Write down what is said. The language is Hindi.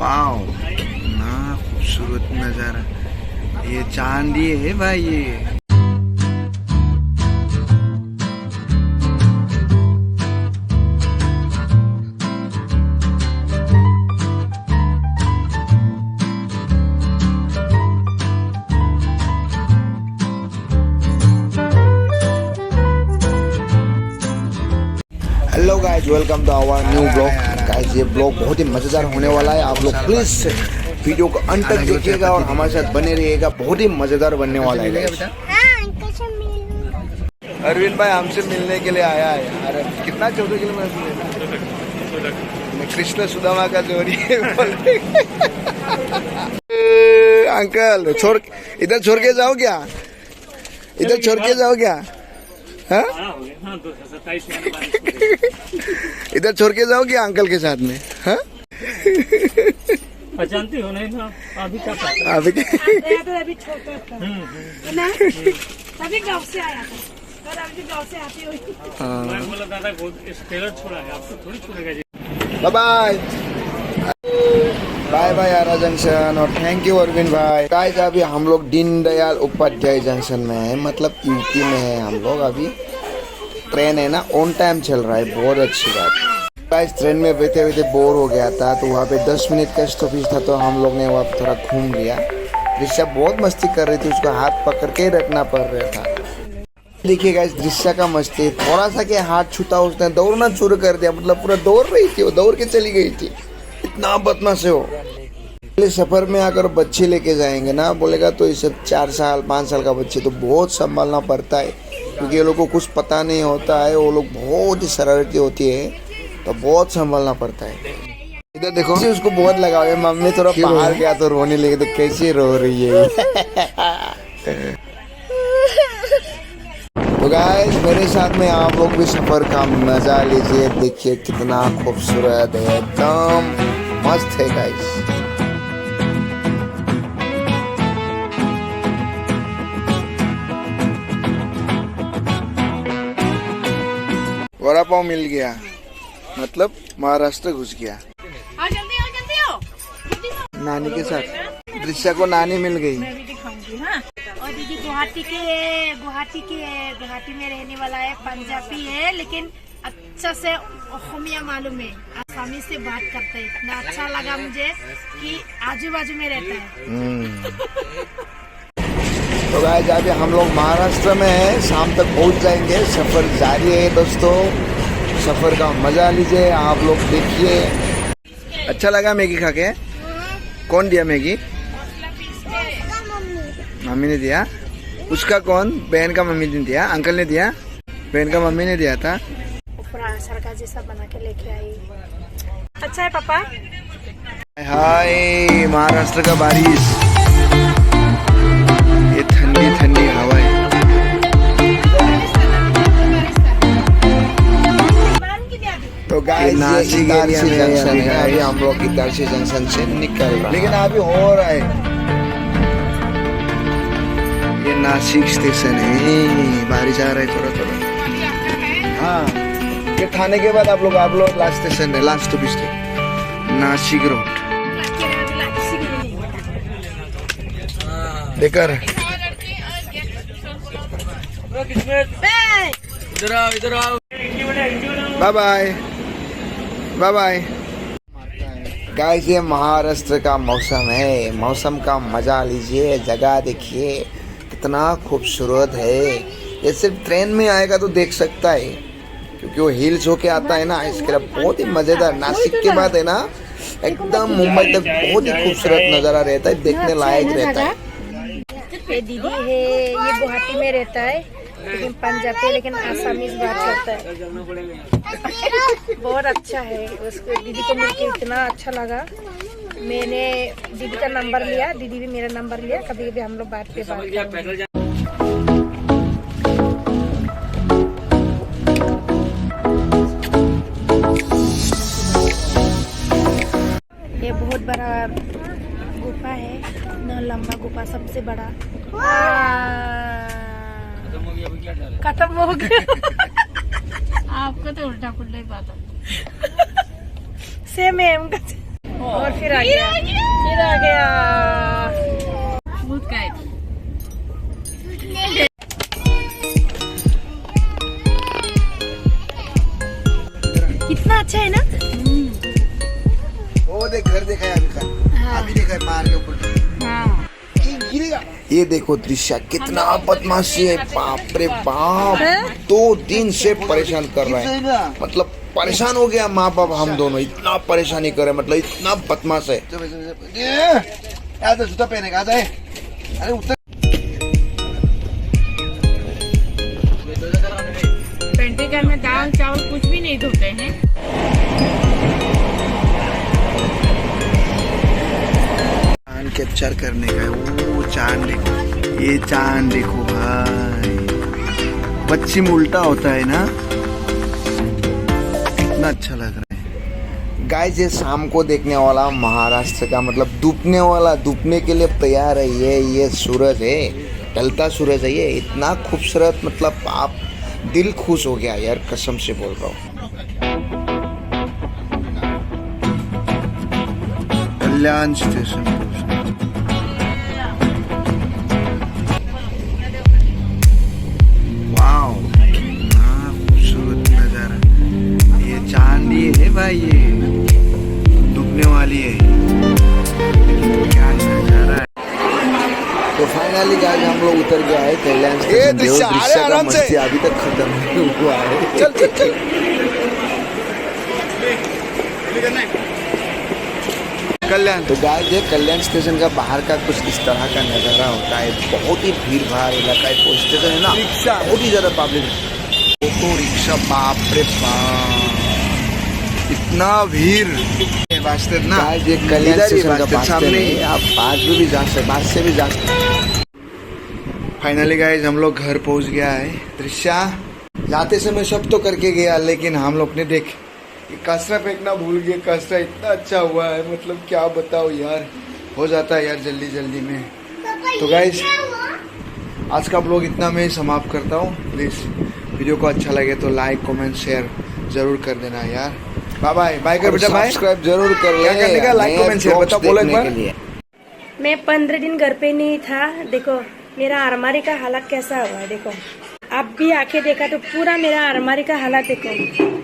वाओ, ना खूबसूरत नजारा। ये चांदी है भाई ये। Hello guys, welcome to our new blog. Guys ये ब्लॉग बहुत ही मज़ेदार होने वाला है। आप लोग प्लीज़ वीडियो को अंत तक देखिएगा और हमारे साथ बने रहिएगा। बहुत ही मज़ेदार बनने वाला है। अरविंद भाई हमसे मिलने के लिए आया है। अरे कितना 14 किलोमीटर मैं कृष्ण सुदामा का जोड़ी है। अंकल छोड़ इधर छोड़ के जाओ क्या? इधर छोड़ के जाओ क्या? हाँ? इधर छोड़ के जाओगे अंकल के साथ में? हाँ? जानती हो नहीं ना अभी क्या अभी छोटा था ना, अभी गाँव से आया था और अभी गाँव से आती हुई। मैं बोला दादा टेलर छोड़ा है, आपको थोड़ी छोड़ेगा जी। बाय बाय बाय आरा जंक्शन। और थैंक यू अरविंद भाई। गाइस अभी हम लोग दीनदयाल उपाध्याय जंक्शन में है, मतलब यूपी में है हम लोग। अभी ट्रेन है ना ऑन टाइम चल रहा है, बहुत अच्छी बात। गाइस ट्रेन में बैठे बैठे बोर हो गया था तो वहाँ पे 10 मिनट का स्टॉपेज था तो हम लोग ने वहाँ पे थोड़ा घूम लिया। दृश्य बहुत मस्ती कर रही थी, उसको हाथ पकड़ के रखना पड़ रहा था। देखिए गाइस दृश्य का मस्ती, थोड़ा सा के हाथ छूता उसने दौड़ना शुरू कर दिया, मतलब पूरा दौड़ रही थी, वो दौड़ के चली गई थी। इतना बदमाश है वो। पहले सफर में अगर बच्चे लेके जाएंगे ना बोलेगा तो ये सब 4 साल 5 साल का बच्चे तो बहुत संभालना पड़ता है, क्योंकि ये लोग को कुछ पता नहीं होता है। वो लोग बहुत ही शरारती होती है तो बहुत संभालना पड़ता है। इधर देखो उसको बहुत लगा है। मम्मी थोड़ा बाहर गया तो रोने लगी, तो कैसे रो रही है। तो गाइस मेरे साथ में आप लोग भी सफर का मजा लीजिए। देखिए कितना खूबसूरत है, एकदम मस्त है गाइस। वड़ा पाव मिल गया, मतलब महाराष्ट्र घुस गया। नानी के साथ दृश्य को नानी मिल गई। मैं भी दिखाऊंगी। हाँ? और दीदी गुवाहाटी में रहने वाला है, पंजाबी है लेकिन अच्छा से ओखमिया मालूम है, आसामी से बात करता है। इतना अच्छा लगा मुझे कि आजू बाजू में रहता है। तो गाइस अभी हम लोग महाराष्ट्र में हैं, शाम तक पहुंच जाएंगे। सफर जारी है दोस्तों, सफर का मजा लीजिए। आप लोग देखिए। अच्छा लगा मैगी खा के? कौन दिया मैगी? मम्मी ने दिया। उसका कौन? बहन का मम्मी ने दिया, अंकल ने दिया, बहन का मम्मी ने दिया था। सरका जैसा बना के लेके आई। अच्छा है पापा। हाय महाराष्ट्र का बारिश, ये ठंडी ठंडी हवा है। तो गाइस नासिक एरिया में जंक्शन है, अभी हम लोग इधर से जंक्शन से निकल रहे हैं, लेकिन अभी हो रहा है। ये नासिक स्टेशन है, बारिश आ रहा है थोड़ा थोड़ा। हाँ ये खाने के बाद आप लोग लास्ट स्टेशन है, लास्ट स्टॉपेज नासिक रोड। देखकर इधर आओ। Bye bye bye bye. Guys ये महाराष्ट्र का मौसम है, मौसम का मजा लीजिए, जगह देखिए कितना खूबसूरत है। ये सिर्फ ट्रेन में आएगा तो देख सकता है, क्योंकि वो हिल्स होके आता है ना, इसके लिए बहुत ही मजेदार। नासिक के बाद है ना एकदम मुंबई तक बहुत ही खूबसूरत नजारा रहता है, देखने लायक रहता है। ये दीदी है, ये गुवाहाटी में रहता है लेकिन पंजाबी, लेकिन आसामीज बात करता है। बहुत अच्छा है, उसको दीदी को मिलके इतना अच्छा लगा। मैंने दीदी का नंबर लिया, दीदी भी मेरा नंबर लिया, कभी कभी हम लोग बात करेंगे। ये बहुत बड़ा गुफा है, इतना लंबा गुफा, सबसे बड़ा। खत्म हो गया। आपको तो उल्टा पुल्टा ही बात है। सेम है उनका। और फिर आ गया, फिर आ गया। कितना अच्छा है ना। वो देख घर देखा है अभी का, अभी देखा है मार के ऊपर। ये देखो दृश्य कितना बदमाशी है, बाप रे बाप। 2 दिन से परेशान कर रहा है, मतलब परेशान हो गया माँ बाप हम दोनों, इतना परेशानी कर रहे, मतलब इतना बदमाश है। जूता पहने का अरे उत्तर पेंटिकल में दाल चावल कुछ भी नहीं धोते हैं। चांद कैप्चर करने का है। वो चांद देखो, ये चांद देखो भाई, पश्चिम उल्टा होता है ना, कितना अच्छा लग रहा है। गाइस ये शाम को देखने वाला महाराष्ट्र का मतलब डूबने वाला, डूबने के लिए तैयार है। ये सूरज है, ढलता सूरज है। ये इतना खूबसूरत, मतलब आप दिल खुश हो गया यार, कसम से बोल रहा हूँ। कल्याण स्टेशन खूबसूरत नजारा। ये चांदी है भाई, ये डूबने वाली है, क्या नजारा है। तो फाइनली गाइस हम लोग उतर गया है कल्याण स्टेशन। दृश्य का मस्ती अभी तक खत्म नहीं हुआ है। चल चल चल। कल्याण तो गाइस ये कल्याण स्टेशन का बाहर का कुछ इस तरह का नजारा होता है। बहुत ही भीड़ भाड़ इलाका है, वो स्टेशन है ना, बहुत ही ज्यादा पब्लिक। ऑटो रिक्शा, बाप रे बाप, इतना भीड़ वास्ते ना। ये कल्याण स्टेशन का सामने आप बात भी जा सकते, बात से भी जा सकते। फाइनली गाइस हम लोग घर पहुंच गया है। दृश्य जाते समय सब तो करके गया, लेकिन हम लोग ने देख कचरा फेंकना भूल गए। कचरा इतना अच्छा हुआ है, मतलब क्या बताओ यार, हो जाता है यार जल्दी जल्दी में। तो गाइस आज का ब्लॉग इतना मैं समाप्त करता हूँ। प्लीज़ वीडियो को अच्छा लगे तो लाइक कमेंट शेयर जरूर कर देना यार। Bye bye. बाय कर बेटा, बाय। सब्सक्राइब जरूर कर ले। क्या करने का, लाइक कमेंट शेयर बता, बोलो एक बार। मैं 15 दिन घर पे नहीं था। देखो मेरा अलमारी का हालत कैसा हुआ है, देखो आप भी आके देखा तो पूरा मेरा अलमारी का हालत देखो।